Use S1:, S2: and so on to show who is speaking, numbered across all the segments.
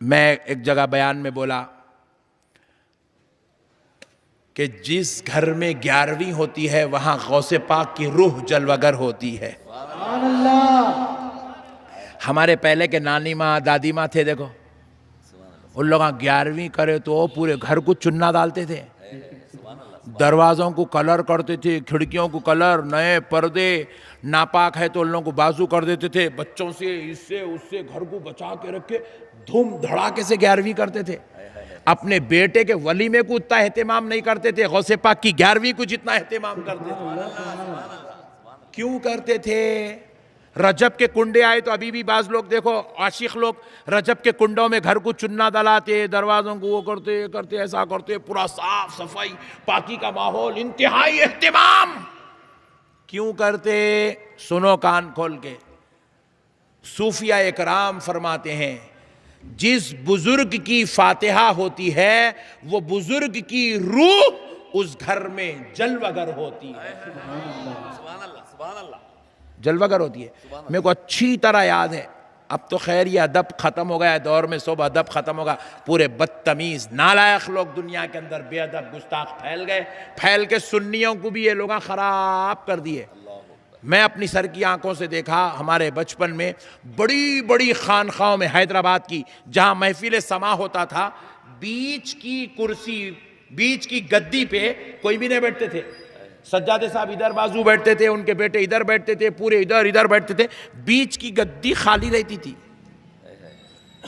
S1: मैं एक जगह बयान में बोला कि जिस घर में 11वीं होती है वहां गौसे पाक की रूह जलवगर होती है। हमारे पहले के नानी माँ दादी माँ थे, देखो उन लोग 11वीं करे तो पूरे घर को चुन्ना डालते थे, दरवाजों को कलर करते थे, खिड़कियों को कलर, नए पर्दे, नापाक है तो उन लोगों को बाजू कर देते थे, बच्चों से इससे उससे घर को बचा के रख के धूम धड़ाके से 11वीं करते थे। अपने बेटे के वलीमे को उतना एहतमाम नहीं करते थे, गौसे पाक की 11वीं को जितना एहतमाम करते थे। क्यों करते थे? रजब के कुंडे आए तो अभी भी बाज लोग देखो, आशिक लोग रजब के कुंडों में घर को चुन्ना दलाते, दरवाजों को वो करते करते ऐसा करते, पूरा साफ सफाई पाकी का माहौल, इंतहाई एहतमाम। क्यों करते? सुनो कान खोल के, सूफिया इकराम फरमाते हैं जिस बुजुर्ग की फातिहा होती है वो बुजुर्ग की रूह उस घर में जलवगर होती है। जलवगर होती है। मेरे को अच्छी तरह याद है, अब तो खैर ये अदब खत्म हो गया है, दौर में सब अदब खत्म होगा, पूरे बदतमीज नालायक लोग दुनिया के अंदर बेअदब गुस्ताख फैल गए, फैल के सुन्नियों को भी ये लोग खराब कर दिए। मैं अपनी सर की आंखों से देखा, हमारे बचपन में बड़ी बड़ी खानखाओं में हैदराबाद की जहां महफिल समा होता था, बीच की कुर्सी, बीच की गद्दी पे कोई भी नहीं बैठते थे, सज्जादे साहब इधर बाजू बैठते थे, उनके बेटे इधर बैठते थे, पूरे इधर इधर बैठते थे, बीच की गद्दी खाली रहती थी।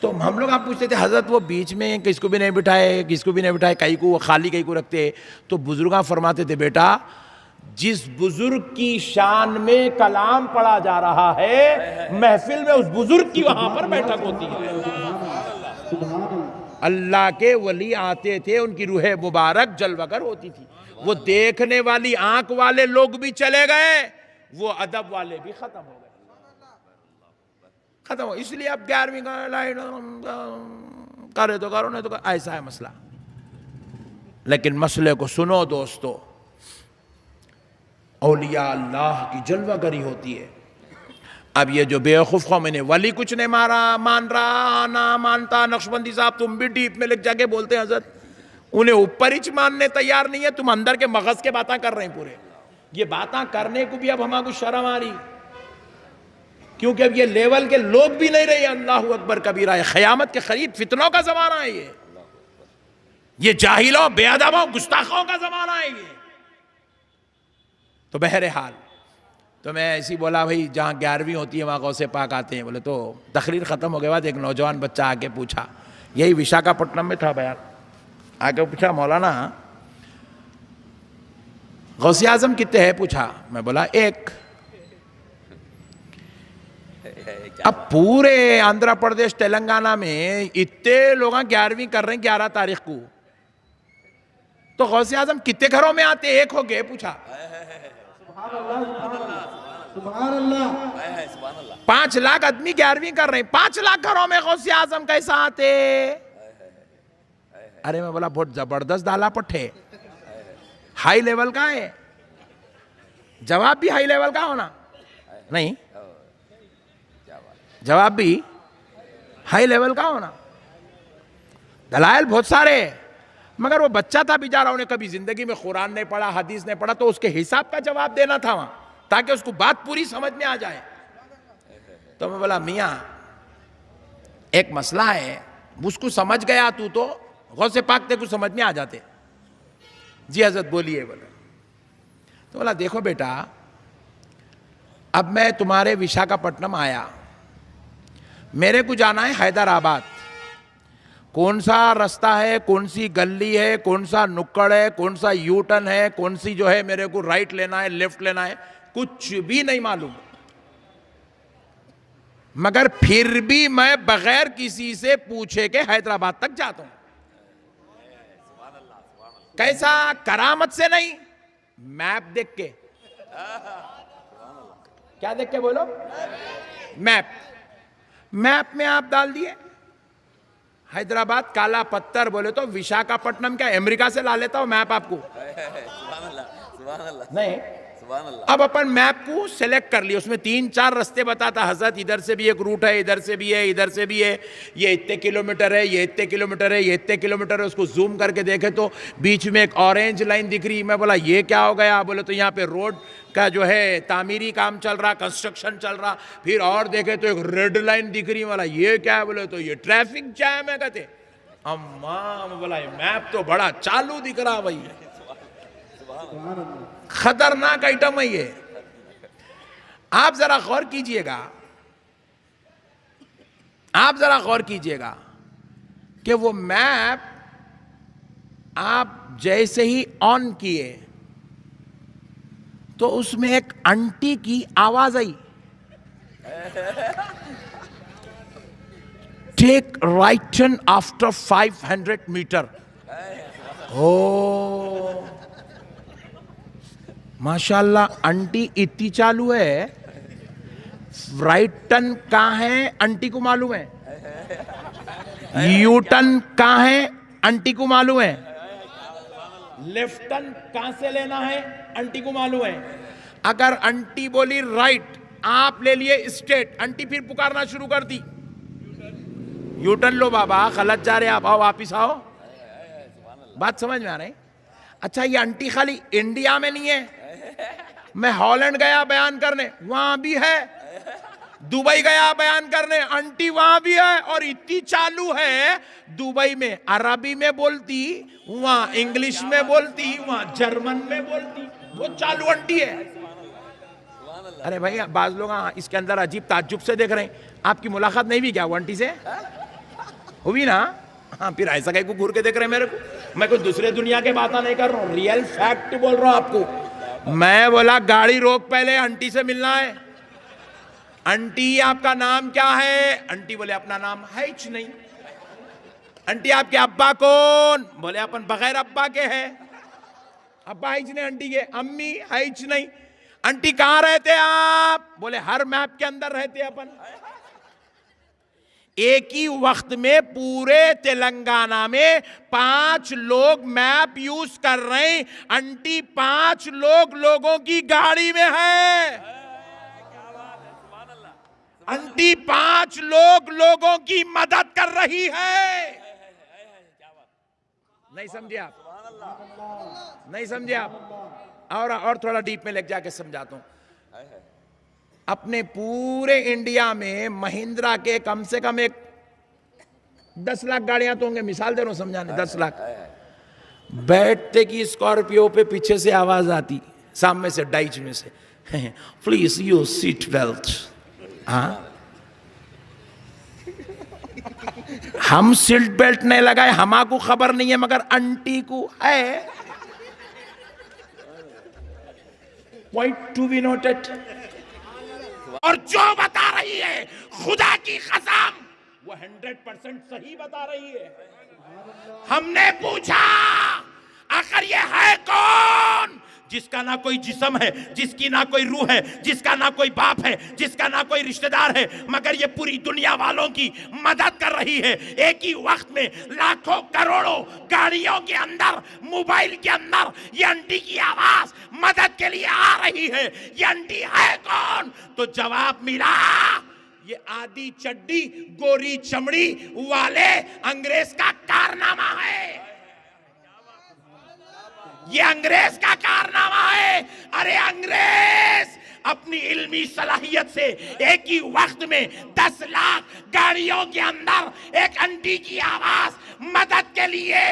S1: तो हम लोग आप पूछते थे हजरत वो बीच में किसको भी नहीं बिठाए, किसको भी नहीं बिठाए, कहीं को खाली कहीं को रखते? तो बुजुर्ग फरमाते थे बेटा जिस बुजुर्ग की शान में कलाम पढ़ा जा रहा है महफिल में उस बुजुर्ग की वहां पर बैठक होती है। अल्लाह के वली आते थे, उनकी रूह मुबारक जलवगर होती थी। वो देखने वाली आंख वाले लोग भी चले गए, वो अदब वाले भी खत्म हो गए, खत्म हो। इसलिए अब 11वीं करे तो करो, नहीं तो ऐसा है मसला। लेकिन मसले को सुनो दोस्तों, औलिया अल्लाह की जलवागरी होती है। अब ये जो बेवकूफ कौम ने वली कुछ नहीं मारा मान रहा ना मानता, नक्शबंदी साहब तुम भी डीप में लग जाके बोलते हैं हजरत, उन्हें ऊपर ही मानने तैयार नहीं है, तुम अंदर के मगज के बातें कर रहे हैं पूरे। ये बातें करने को भी अब हमारे को शर्म आ रही, क्योंकि अब ये लेवल के लोग भी नहीं रहे। अल्लाहु अकबर कबीरा है, क़यामत के करीब फितनों का जमाना है, ये जाहिलों बेअदबों गुस्ताखों का जमाना है ये। तो बहरहाल तो मैं ऐसी बोला भाई जहाँ 11वीं होती है वहाँ गौसे पाक आते हैं। बोले तो तकरीर ख़त्म हो गए बाद एक नौजवान बच्चा आके पूछा, यही विशाखापट्टनम में था बयान, आके पूछा मौलाना गौसे आजम कितने हैं? पूछा। मैं बोला एक। अब पूरे आंध्र प्रदेश तेलंगाना में इतने लोग 11वीं कर रहे हैं 11 तारीख को, तो गौसे आजम कितने घरों में आते? एक हो गए। पूछा। 5 लाख आदमी 11वीं कर रहे हैं, 5 लाख घरों में गौसे आजम कैसा आते? अरे मैं बोला बहुत जबरदस्त डाला पट्टे, हाई लेवल का है। जवाब भी हाई लेवल का होना नहीं, जवाब भी हाई लेवल का होना। दलाइल बहुत सारे, मगर वो बच्चा था बेचारा, उन्हें कभी जिंदगी में कुरान नहीं पढ़ा, हदीस नहीं पढ़ा, तो उसके हिसाब का जवाब देना था वहां, ताकि उसको बात पूरी समझ में आ जाए। तो मैं बोला मियाँ एक मसला है, उसको समझ गया तू तो गौसे पाक ते को समझ में आ जाते। जी हजरत बोलिए। बोले तो बोला देखो बेटा, अब मैं तुम्हारे विशाखापट्टनम आया, मेरे को जाना है हैदराबाद, कौन सा रास्ता है, कौन सी गली है, कौन सा नुक्कड़ है, कौन सा यू टर्न है, कौन सी जो है मेरे को राइट लेना है लेफ्ट लेना है, कुछ भी नहीं मालूम। मगर फिर भी मैं बगैर किसी से पूछे के हैदराबाद तक जाता हूं। कैसा? करामत से नहीं, मैप देख के। क्या देख के बोलो? मैप। मैप में आप डाल दिए हैदराबाद काला पत्थर, बोले तो विशाखापट्टनम क्या अमेरिका से ला लेता हूं मैप आपको? नहीं, अब अपन मैप को सेलेक्ट कर लिया, उसमें 3-4 रास्ते बताता, हजरत इधर से भी एक रूट है, इधर से भी है, इधर से भी है, ये इतने किलोमीटर है, ये इतने किलोमीटर है, ये इतने किलोमीटर है। उसको जूम करके देखे तो बीच में एक ऑरेंज लाइन दिख रही। मैं बोला ये क्या हो गया? बोले तो यहाँ पे रोड का जो है तामीरी काम चल रहा, कंस्ट्रक्शन चल रहा। फिर और देखे तो एक रेड लाइन दिख रही। बोला ये क्या है? बोले तो ये ट्रैफिक जैम है। कहते अम्मा, बोला मैप तो बड़ा चालू दिख रहा भाई, खतरनाक आइटम है ये। आप जरा गौर कीजिएगा, आप जरा गौर कीजिएगा कि वो मैप आप जैसे ही ऑन किए तो उसमें एक आंटी की आवाज आई, take right turn after 500 metre. ओ माशाल्लाह, आंटी इतनी चालू है। राइट टर्न कहाँ है आंटी को मालूम है, यू टर्न कहाँ है आंटी को मालूम है, लेफ्ट टर्न कहां से लेना है आंटी को मालूम है। अगर आंटी बोली राइट, आप ले लिए स्ट्रेट, आंटी फिर पुकारना शुरू कर दी, यू टर्न लो बाबा, गलत जा रहे आप, आओ वापिस आओ। बात समझ में आ रही? अच्छा, ये आंटी खाली इंडिया में नहीं है, मैं हॉलैंड गया बयान करने, वहां भी है, दुबई गया बयान करने, आंटी वहां भी है। और इतनी चालू है, दुबई में अरबी में बोलती, वहां इंग्लिश में बोलती, वहां जर्मन में बोलती, वो चालू आंटी है। अरे भाई, बाज लोग इसके अंदर अजीब ताज्जुब से देख रहे हैं। आपकी मुलाकात नहीं हुई क्या वो आंटी से? हुई ना? हाँ, फिर ऐसा कहीं को घूर के देख रहे हैं मेरे को। मैं कोई दूसरे दुनिया के बात नहीं कर रहा हूँ, रियल फैक्ट बोल रहा हूँ आपको। मैं बोला गाड़ी रोक, पहले आंटी से मिलना है। आंटी आपका नाम क्या है? आंटी बोले अपना नाम है ही नहीं। आंटी आपके अब्बा कौन? बोले अपन बगैर अब्बा के हैं, अब्बा है ही नहीं आंटी के, अम्मी है ही नहीं। आंटी कहाँ रहते आप? बोले हर मैप के अंदर रहते अपन। एक ही वक्त में पूरे तेलंगाना में 5 लोग मैप यूज कर रहे हैं। आंटी 5 लोगों की गाड़ी में है। आंटी 5 लोगों की मदद कर रही है। नहीं समझे आप? नहीं समझे आप? और थोड़ा डीप में लेके जाके समझाता हूं। अपने पूरे इंडिया में महिंद्रा के कम से कम एक 10 लाख गाड़ियां तो होंगे, मिसाल दे रहा हूं समझाने, 10 लाख। बैठते की स्कॉर्पियो पे पीछे से आवाज आती, सामने से डाइच में से, प्लीज यूज सीट बेल्ट। हाँ, हम सीट बेल्ट नहीं लगाए, हमारे खबर नहीं है, मगर आंटी को है। Point to be noted. और जो बता रही है खुदा की कसम, वो 100% सही बता रही है। हमने पूछा आखिर ये है कौन जिसका ना कोई जिस्म है, जिसकी ना कोई रूह है, जिसका ना कोई बाप है, जिसका ना कोई रिश्तेदार है, मगर ये पूरी दुनिया वालों की मदद कर रही है। एक ही वक्त में लाखों करोड़ों गाड़ियों के अंदर, मोबाइल के अंदर ये आंटी की आवाज मदद के लिए आ रही है। ये आंटी है कौन? तो जवाब मिला, ये आधी चड्डी गोरी चमड़ी वाले अंग्रेज का कारनामा है। ये अंग्रेज का कारनामा है। अरे अंग्रेज अपनी इल्मी सलाहियत से एक ही वक्त में 10 लाख गाड़ियों के अंदर एक आंटी की आवाज मदद के लिए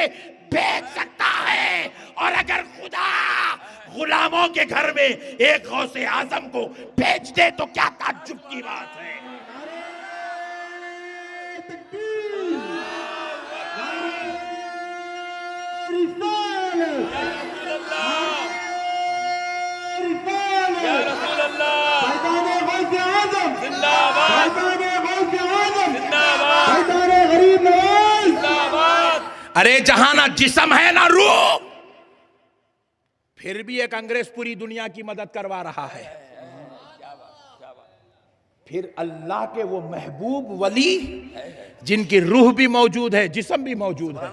S1: भेज सकता है। और अगर खुदा गुलामों के घर में एक गौसे आजम को भेज दे तो क्या ताज्जुब की बात है। अरे जहां ना जिस्म है ना रूह, फिर भी एक अंग्रेज पूरी दुनिया की मदद करवा रहा है। फिर अल्लाह के वो महबूब वली जिनकी रूह भी मौजूद है, जिस्म भी मौजूद है,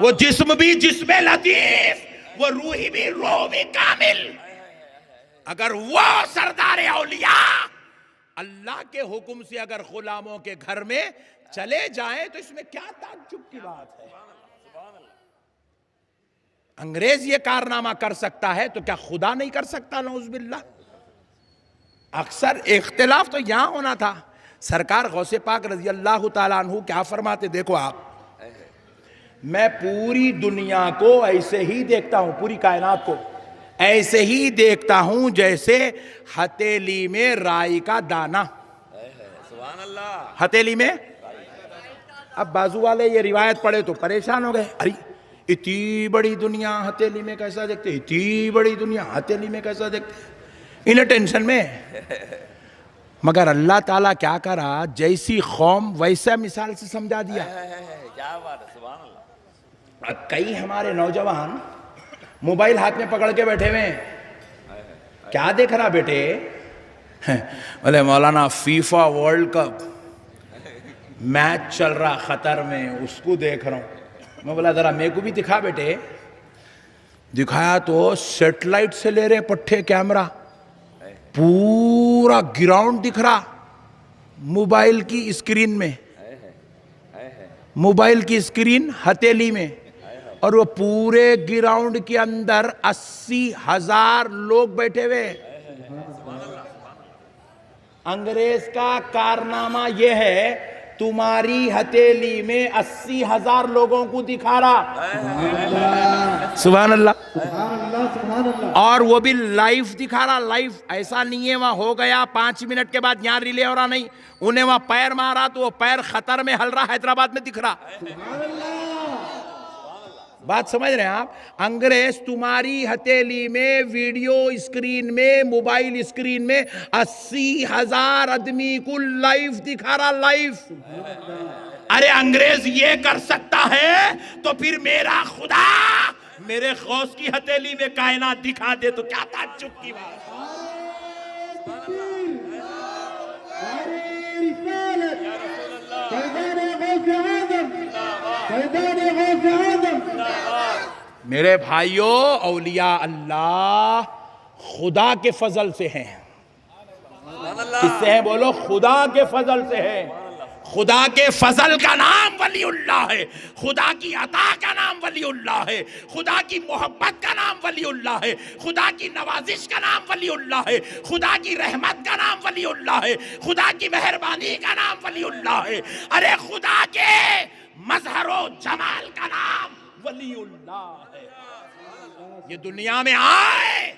S1: वो जिस्म भी जिस्म लतीफ, वो रूह भी रूह भी कामिल। अगर वो सरदार औलिया अल्लाह के हुक्म से अगर गुलामों के घर में चले जाएं तो इसमें क्या ताज्जुब की बात है। अंग्रेज ये कारनामा कर सकता है तो क्या खुदा नहीं कर सकता? नौज़ुबिल्लाह। अक्सर इख्तिलाफ तो यहां होना था। सरकार गौसे पाक रजी अल्लाह ताला अन्हु क्या फरमाते, देखो आप, मैं पूरी दुनिया को ऐसे ही देखता हूं, पूरी कायनात को ऐसे ही देखता हूं जैसे हथेली में राई का दाना। सुभान अल्लाह। हथेली में, अब बाजू वाले ये रिवायत पढ़े तो परेशान हो गए, अरे इतनी बड़ी दुनिया हथेली में कैसा देखते, इतनी बड़ी दुनिया हथेली में कैसा देखते, इन्हें टेंशन में। मगर अल्लाह ताला क्या करा, जैसी कौम वैसा मिसाल से समझा दिया। क्या बात है, सुभान अल्लाह। अब कई हमारे नौजवान मोबाइल हाथ में पकड़ के बैठे हुए हैं, क्या देख रहा बेटे? बोले मौलाना फीफा वर्ल्ड कप मैच चल रहा खतर में, उसको देख रहा हूं। मैं बोला जरा मेरे को भी दिखा बेटे। दिखाया तो सेटेलाइट से ले रहे पट्टे कैमरा, पूरा ग्राउंड दिख रहा मोबाइल की स्क्रीन में, मोबाइल की स्क्रीन हथेली में, और वो पूरे ग्राउंड के अंदर 80,000 लोग बैठे हुए। अंग्रेज का कारनामा यह है, तुम्हारी हथेली में 80,000 लोगों को दिखा रहा। सुभान अल्लाह। और वो भी लाइव दिखा रहा, लाइव। ऐसा नहीं है वहां हो गया 5 मिनट के बाद यहां रिले हो रहा, नहीं, उन्हें वहां पैर मारा तो वो पैर खतर में हल रहा, हैदराबाद में दिख रहा। बात समझ रहे हैं आप? अंग्रेज तुम्हारी हथेली में, वीडियो स्क्रीन में, मोबाइल स्क्रीन में 80,000 आदमी को लाइव दिखा रहा, लाइव। अरे अंग्रेज ये कर सकता है तो फिर मेरा खुदा मेरे गौस की हथेली में कायनात दिखा दे तो क्या ताज्जुब की बात। मेरे भाइयों, औलिया अल्लाह खुदा के फजल से हैं। किससे हैं बोलो? खुदा के फजल से है। खुदा के फजल का नाम वलीउल्लाह है, खुदा की अता का नाम वलीउल्लाह है, खुदा की मोहब्बत का नाम वलीउल्लाह है, खुदा की नवाजिश का नाम वलीउल्लाह है, खुदा की रहमत का नाम वलीउल्लाह है, खुदा की मेहरबानी का नाम वलीउल्लाह है। अरे खुदा के मजहरो जमाल का नाम वलीउल्लाह है। ये दुनिया में आए,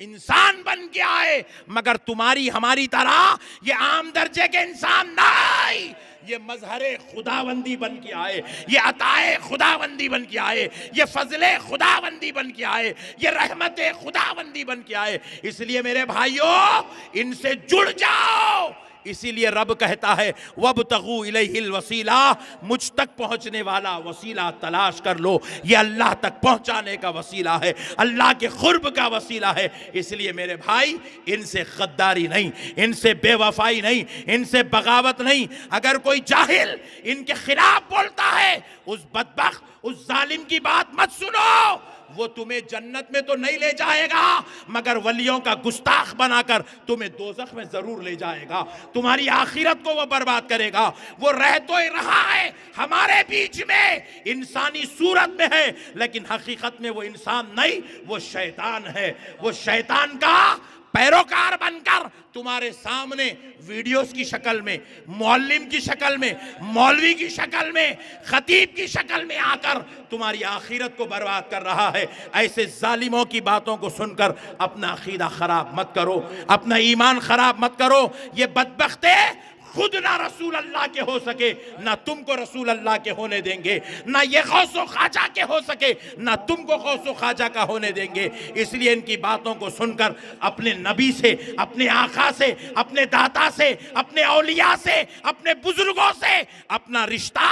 S1: इंसान बन के आए, मगर तुम्हारी हमारी तरह ये आम दर्जे के इंसान नहीं। ये मजहरे खुदाबंदी बन के आए, ये अताए खुदाबंदी बन के आए, ये फजले खुदाबंदी बन के आए, ये रहमते खुदाबंदी बन के आए। इसलिए मेरे भाइयों, इनसे जुड़ जाओ। इसीलिए रब कहता है वब्तगू इलैहिल वसीला, मुझ तक पहुंचने वाला वसीला तलाश कर लो। ये अल्लाह तक पहुंचाने का वसीला है, अल्लाह के खुर्ब का वसीला है। इसलिए मेरे भाई, इनसे गद्दारी नहीं, इनसे बेवफाई नहीं, इनसे बगावत नहीं। अगर कोई जाहिल इनके खिलाफ बोलता है, उस बदबख्त, उस जालिम की बात मत सुनो। वो तुम्हें जन्नत में तो नहीं ले जाएगा, मगर वलियों का गुस्ताख बनाकर तुम्हें दोज़ख में जरूर ले जाएगा। तुम्हारी आखिरत को वो बर्बाद करेगा। वो रह तो ही रहा है हमारे बीच में, इंसानी सूरत में है, लेकिन हकीकत में वो इंसान नहीं, वो शैतान है। वो शैतान का पैरोकार बनकर तुम्हारे सामने वीडियोस की शक्ल में, मौलिम की शक्ल में, मौलवी की शक्ल में, खतीब की शक्ल में आकर तुम्हारी आखिरत को बर्बाद कर रहा है। ऐसे जालिमों की बातों को सुनकर अपना अकीदा खराब मत करो, अपना ईमान खराब मत करो। ये बदबख्ते खुद ना रसूल अल्लाह के हो सके, ना तुमको रसूल अल्लाह के होने देंगे, ना ये गौसो ख्वाजा के हो सके, ना तुमको गौसो ख्वाजा का होने देंगे। इसलिए इनकी बातों को सुनकर अपने नबी से, अपने आका से, अपने दाता से, अपने औलिया से, अपने बुजुर्गों से अपना रिश्ता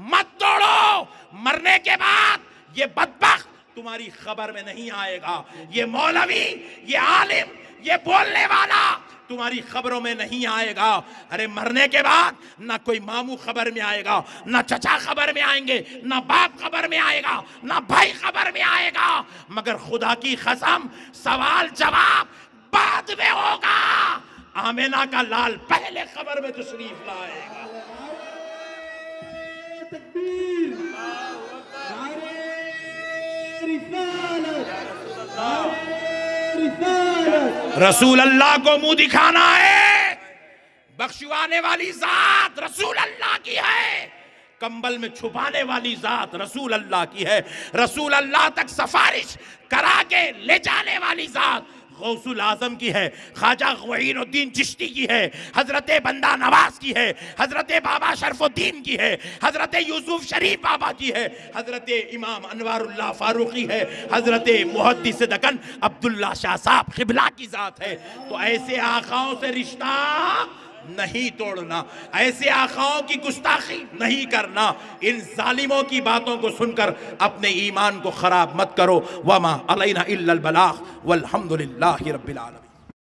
S1: मत तोड़ो। मरने के बाद ये बदबख्त तुम्हारी खबर में नहीं आएगा। ये मौलवी, ये आलिम, ये बोलने वाला तुम्हारी खबरों में नहीं आएगा। अरे मरने के बाद ना कोई मामू खबर में आएगा, ना चचा खबर में आएंगे, ना बाप खबर में आएगा, ना भाई खबर में आएगा, मगर खुदा की कसम सवाल जवाब बाद में होगा, आमिना का लाल पहले खबर में तशरीफ लाएगा। रसूल अल्लाह को मुंह दिखाना है, बख्शवाने वाली जात रसूल अल्लाह की है, कंबल में छुपाने वाली जात रसूल अल्लाह की है, रसूल अल्लाह तक सफारिश करा के ले जाने वाली जात गौसुल आजम की है, ख्वाजा गहीनुद्दीन चिश्ती की है, हजरत बंदा नवाज की है, हजरत बाबा शरफुद्दीन की है, हजरत यूसुफ शरीफ बाबा की है, हजरत इमाम अनवारुल्लाह फारूकी है, हजरत मुहद्दिस दकन अब्दुल्ला शाह साहब क़िबला की जात है। तो ऐसे आकाओं से रिश्ता नहीं तोड़ना, ऐसे आकाओं की गुस्ताखी नहीं करना, इन जालिमों की बातों को सुनकर अपने ईमान को खराब मत करो। वमा अलैना इल्लल बलाग वल्हम्दुलिल्लाहि रब्बिल आलमीन।